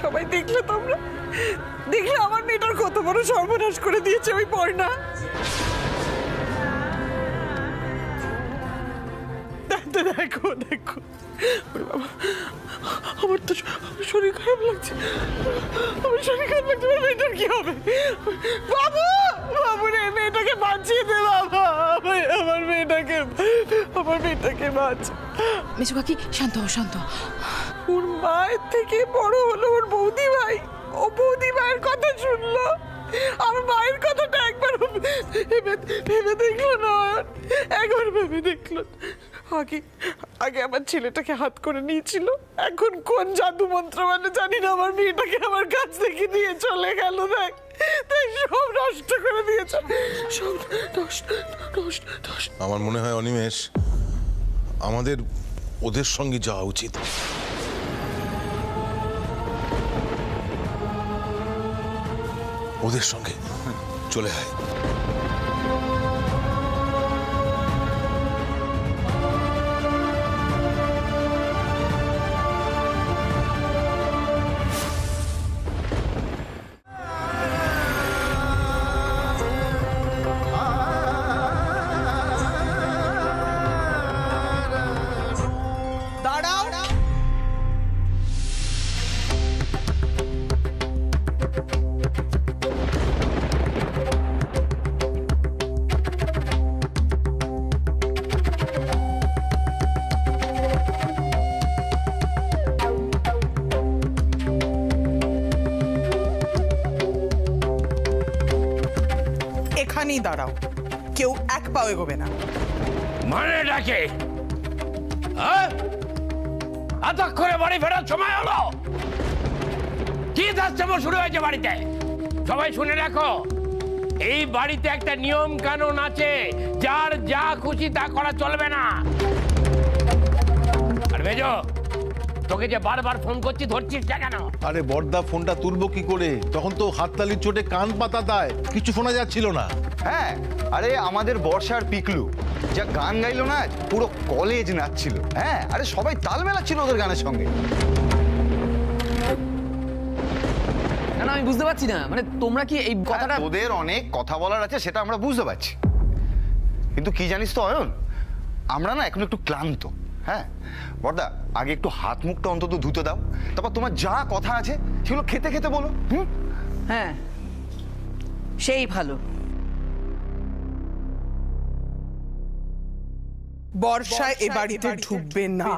সবাই দেখলে তোমরা, দেখলে আমার মেয়েটার কত বড় সর্বনাশ করে দিয়েছে ওই পর্ণা। দেখো দেখো, আমার তো শরীর খারাপ লাগছে, আমার শরীর খারাপ লাগছে। আমার মেয়েটার কি হবে? বাবু, বাবু রে, মেয়েটাকে বাঁচিয়ে দে বাবা, আমার মেয়েটাকে বাঁচ। মেজো কাকি শান্ত হও, শান্ত। ওর মায়ের থেকে বড় হলো ওর বৌদি ভাই, ও বৌদি ভাইয়ের কথা শুনলো, আমার মায়ের কথাটা একবার ভেবে দেখলো না, একবার ভেবে দেখলো। আগে আমার ছেলেটাকে হাত করে নিয়েছিল, এখন কোন জাদু মন্ত্র মানে জানি না আমার মেয়েটাকে আমার কাছ থেকে নিয়ে চলে গেল। দেখ, সব নষ্ট করে দিয়েছে, সব নষ্ট। আমার মনে হয় অনিমেষ, আমাদের ওদের সঙ্গে যাওয়া উচিত। ওদের সঙ্গে চলে আয়। এখানেই দাঁড়াও, কেউ এক পাও এগোবে না। মানে ডাকে এতক্ষণে বাড়ি ফেরার সময় হলো, কি দাস্তাম শুরু হয়েছে বাড়িতে? সবাই শুনে রাখো, এই বাড়িতে একটা নিয়ম কানুন আছে, যার যা খুশি তা করা চলবে না। আর মেজো, তোকে যে বারবার ফোন করছি, ধরছিস না কেন? আরে বড়দা, ফোনটা তুলবো কি করে? তখন তো হাততালির চোটে কান পাতা দেয়, কিছু শোনা যাচ্ছিল না। হ্যাঁ, আরে আমাদের বর্ষার পিকলু যা গান গাইলো না, পুরো কলেজ নাচছিল। হ্যাঁ, আরে সবাই তাল মেলাচ্ছিল ওদের গানের সঙ্গে। না, আমি বুঝতে পারছি না, মানে তোমরা কি এই কথাটা... ওদের অনেক কথা বলার আছে, সেটা আমরা বুঝতে পারছি, কিন্তু কি জানিস তো অয়ন, আমরা না এখন একটু ক্লান্ত। হ্যাঁ বড়দা, আগে একটু হাত মুখটা অন্তত ধুতে দাও, তারপর তোমার যা কথা আছে সেগুলো খেতে খেতে বলো। হ্যাঁ, সেই ভালো। বর্ষা এ বাড়িতে ঢুকবে না।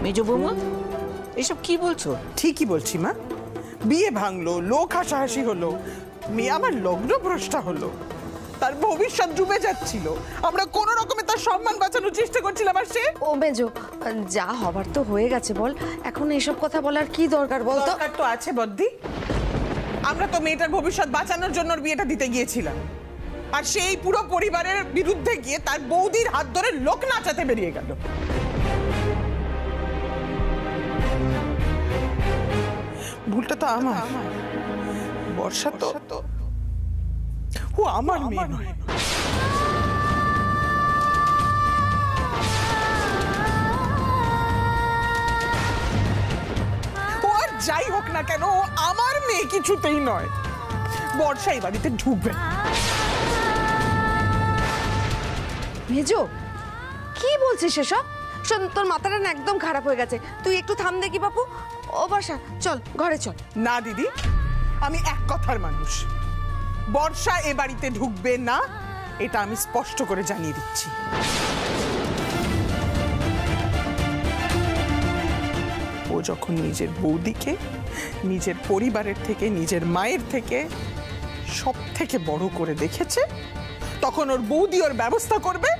মেজো বৌমা, এসব কি বলছো? ঠিকই বলছি মা, বিয়ে ভাঙলো, লোক হাসাহাসি হলো, মেয়ে আমার লগ্ন ভ্রষ্টা হলো, তার ভবিষ্যৎ ডুবে যাচ্ছিল, আমরা কোন রকমে তার সম্মান বাঁচানোর চেষ্টা করছিলাম। আর সে... ও মেজো, যা হবার তো হয়ে গেছে, বল এখন এসব কথা বলার কি দরকার? বল তো। দরকার তো আছে বদ্দি, আমরা তো মেয়েটার ভবিষ্যৎ বাঁচানোর জন্য বিয়েটা দিতে গিয়েছিলাম, আর সেই পুরো পরিবারের বিরুদ্ধে গিয়ে তার বৌদির হাত ধরে লোক নাচাতে বেরিয়ে গেল। ভুলটা তো আমার, বর্ষা তো ও আমার মেয়ে নয়। ও যাই হোক না কেন, ও আমার মেয়ে কিছুতেই নয়। বর্ষা এই বাড়িতে ঢুকবে। মেজো, কি বলছিস এসব? শোন, তোর মাথাটা না একদম খারাপ হয়ে গেছে, তুই একটু থাম দেখি বাপু। ও বর্ষা, চল ঘরে চল। না দিদি, আমি এক কথার মানুষ, বর্ষা এ বাড়িতে ঢুকবে না, এটা আমি স্পষ্ট করে জানিয়ে দিচ্ছি। ও যখন নিজের বৌদিকে নিজের পরিবারের থেকে, নিজের মায়ের থেকে সব থেকে বড় করে দেখেছে, তখন ওর বৌদি ওর ব্যবস্থা করবে,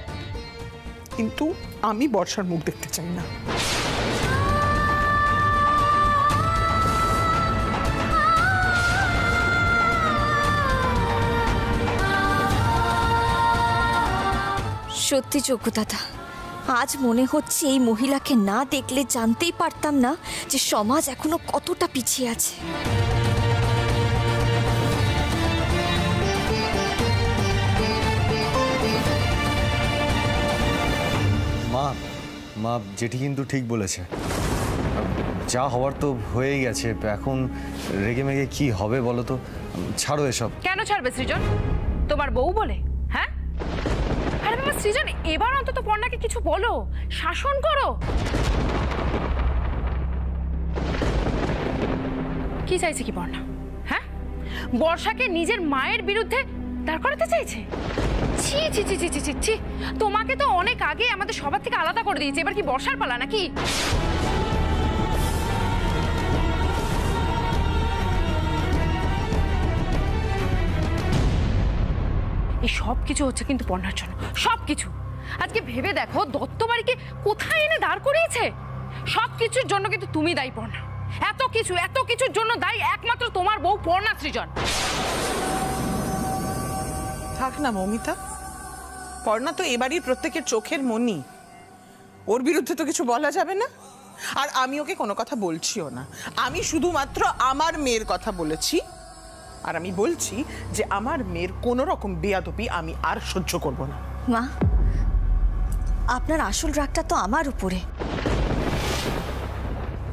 কিন্তু আমি বর্ষার মুখ দেখতে চাই না। সত্যি যোগ্য দাদা, আজ মনে হচ্ছে এই মহিলাকে না দেখলে জানতেই পারতাম না যে সমাজ এখনো কতটা পিছিয়ে আছে। মা যেটি কিন্তু ঠিক বলেছে, যা হওয়ার তো হয়েই গেছে। এখন রেগে মেগে কি হবে বলো তো? ছাড়ো এসব। কেন ছাড়বে সৃজন? তোমার বউ বলে? হ্যাঁ, আরে বাবা সৃজন, এবার অন্তত পর্ণাকে কিছু বলো, শাসন করো। কি চাইছে কি পর্ণা? হ্যাঁ, বর্ষাকে নিজের মায়ের বিরুদ্ধে দাঁড় করাতে চাইছে? ছি ছি ছি ছি ছি ছি, তোমাকে তো অনেক আগে আমাদের সবার থেকে আলাদা করে দিয়েছে, এবার কি বর্ষার পালা নাকি? এই সব কিছু হচ্ছে কিন্তু পর্ণার জন্য, সবকিছু। আজকে ভেবে দেখো দত্ত বাড়িকে কোথায় এনে দাঁড় করিয়েছে। সবকিছুর জন্য কিন্তু তুমি দায়ী পর্ণা। এত কিছুর জন্য দায়ী একমাত্র তোমার বউ পর্ণা সৃজন। থাক না মৌমিতা, পর্ণা তো এবারই প্রত্যেকের চোখের মনি, ওর বিরুদ্ধে তো কিছু বলা যাবে না। আর আমি ওকে কোনো কথা বলছিও না, আমি শুধুমাত্র আমার মেয়ের কথা বলেছি। আর আমি বলছি যে আমার মেয়ের কোনো রকম বেয়াদবি আমি আর সহ্য করব না। মা, আপনার আসল রাগটা তো আমার উপরে,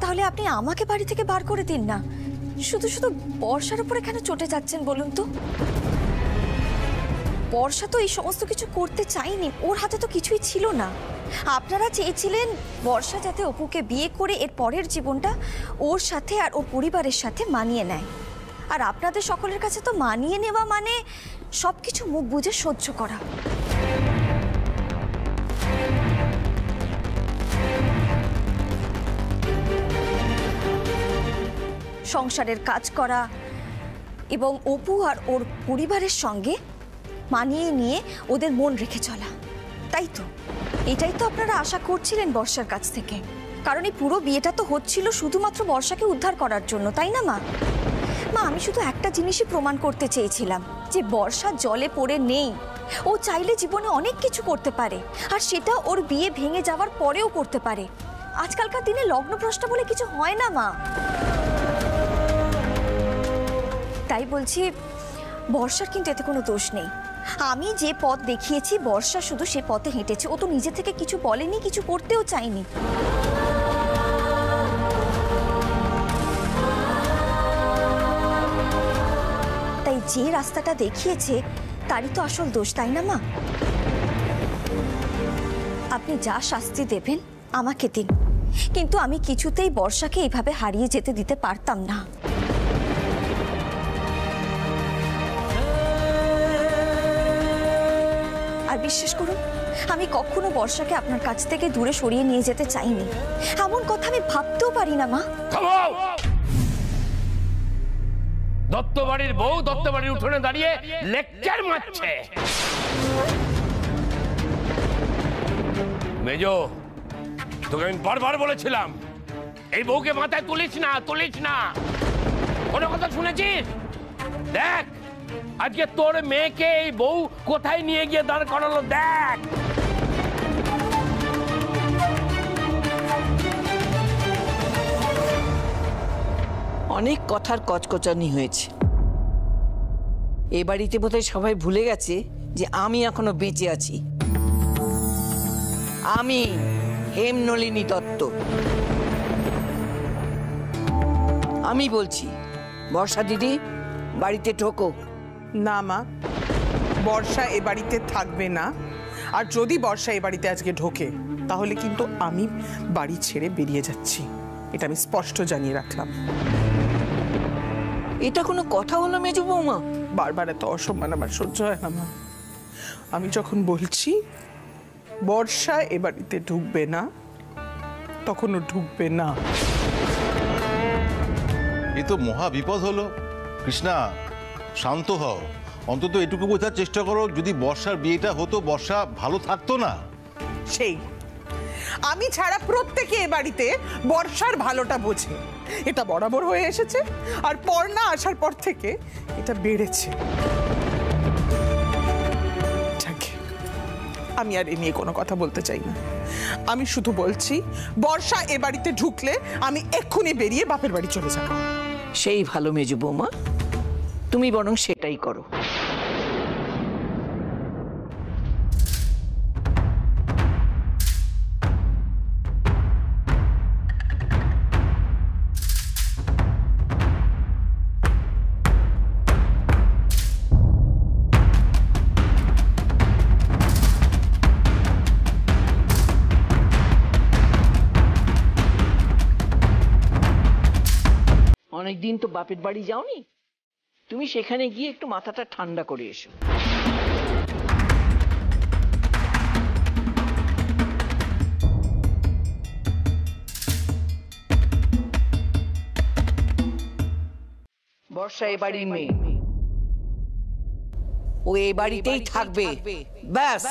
তাহলে আপনি আমাকে বাড়ি থেকে বার করে দিন না। শুধু শুধু বর্ষার উপরে কেন চটে যাচ্ছেন বলুন তো? বর্ষা তো এই সমস্ত কিছু করতে চাইনি, ওর হাতে তো কিছুই ছিল না। আপনারা চেয়েছিলেন বর্ষা যাতে অপুকে বিয়ে করে এর পরের জীবনটা ওর সাথে আর ওর পরিবারের সাথে মানিয়ে নেয়। আর আপনাদের সকলের কাছে তো মানিয়ে নেওয়া মানে সবকিছু মুখ বুজে সহ্য করা। সংসারের কাজ করা এবং অপু আর ওর পরিবারের সঙ্গে মানিয়ে নিয়ে ওদের মন রেখে চলা, তাই তো? এটাই তো আপনারা আশা করছিলেন বর্ষার কাছ থেকে, কারণ এই পুরো বিয়েটা তো হচ্ছিল শুধুমাত্র বর্ষাকে উদ্ধার করার জন্য, তাই না মা? মা, আমি শুধু একটা জিনিসই প্রমাণ করতে চেয়েছিলাম যে বর্ষা জলে পড়ে নেই। ও চাইলে জীবনে অনেক কিছু করতে পারে, আর সেটা ওর বিয়ে ভেঙে যাওয়ার পরেও করতে পারে। আজকালকার দিনে লগ্নভ্রষ্ট বলে কিছু হয় না মা। তাই বলছি, বর্ষার কিন্তু এতে কোনো দোষ নেই। আমি যে পথ দেখিয়েছি বর্ষা শুধু সে পথে হেঁটেছে, ও তো নিজে থেকে কিছু বলেনি, কিছু করতেও চায়নি। তাই যে রাস্তাটা দেখিয়েছে তারই তো আসল দোষ, তাই না মা? আপনি যা শাস্তি দেবেন আমাকে দিন, কিন্তু আমি কিছুতেই বর্ষাকে এইভাবে হারিয়ে যেতে দিতে পারতাম না। আর বিশ্বাস করুন, আমি কখনো বর্ষাকে আপনার কাছ থেকে দূরে সরিয়ে নিয়ে যেতে চাইনি। এমন কথা আমি ভাবতেও পারি না মা। দত্ত বাড়ির বউ দত্ত বাড়ির উঠোনে দাঁড়িয়ে লেকচার মারছে। মেজো, তোকে আমি বারবার বলেছিলাম এই বউকে মাথায় তুলিস না, তুলিস না। কোনো কথা শুনেছিস? দেখ আজকে তোর মেয়েকে এই বউ কোথায় নিয়ে গিয়ে দাঁড় করালো, দেখ। অনেক কথার কচকচানি হয়েছে। এ বাড়িতে বোধহয় সবাই ভুলে গেছে যে আমি এখনো বেঁচে আছি। আমি হেমনলিনী দত্ত। আমি বলছি, বর্ষা দিদি বাড়িতে ঢোকো। না মা, বর্ষা এ বাড়িতে থাকবে না। আর যদি বর্ষা এ বাড়িতে আজকে ঢোকে তাহলে কিন্তু আমি বাড়ি ছেড়ে বেরিয়ে যাচ্ছি, এটা আমি স্পষ্ট জানিয়ে রাখলাম। এটা কোনো কথা হলো মেজো বৌমা? বারবার এত অসম্মান আমার সহ্য হয় না মা। আমি যখন বলছি বর্ষা এ বাড়িতে ঢুকবে না, তখনও ঢুকবে না। এ তো মহা বিপদ হলো। কৃষ্ণা, শান্ত হও, অন্তত এটুকু বোঝার চেষ্টা করো, যদি বর্ষার বিয়েটা হতো বর্ষা ভালো থাকতো না। সেই আমি ছাড়া প্রত্যেকে এ বাড়িতে বর্ষার ভালোটা বোঝে, এটা বরাবর হয়ে এসেছে। আর পর্ণা আসার পর থেকে এটা বেড়েছে। আমি আর এ নিয়ে কোনো কথা বলতে চাই না। আমি শুধু বলছি বর্ষা এ বাড়িতে ঢুকলে আমি এক্ষুনি বেরিয়ে বাপের বাড়ি চলে যাব। সেই ভালো মেজো বৌমা, তুমি বরং সেটাই করো। অনেকদিন তো বাপের বাড়ি যাওনি, তুমি সেখানে গিয়ে একটু মাথাটা ঠান্ডা করে এসো। বর্ষা এ বাড়ির মেয়ে, ও এ বাড়িতেই থাকবে, ব্যাস।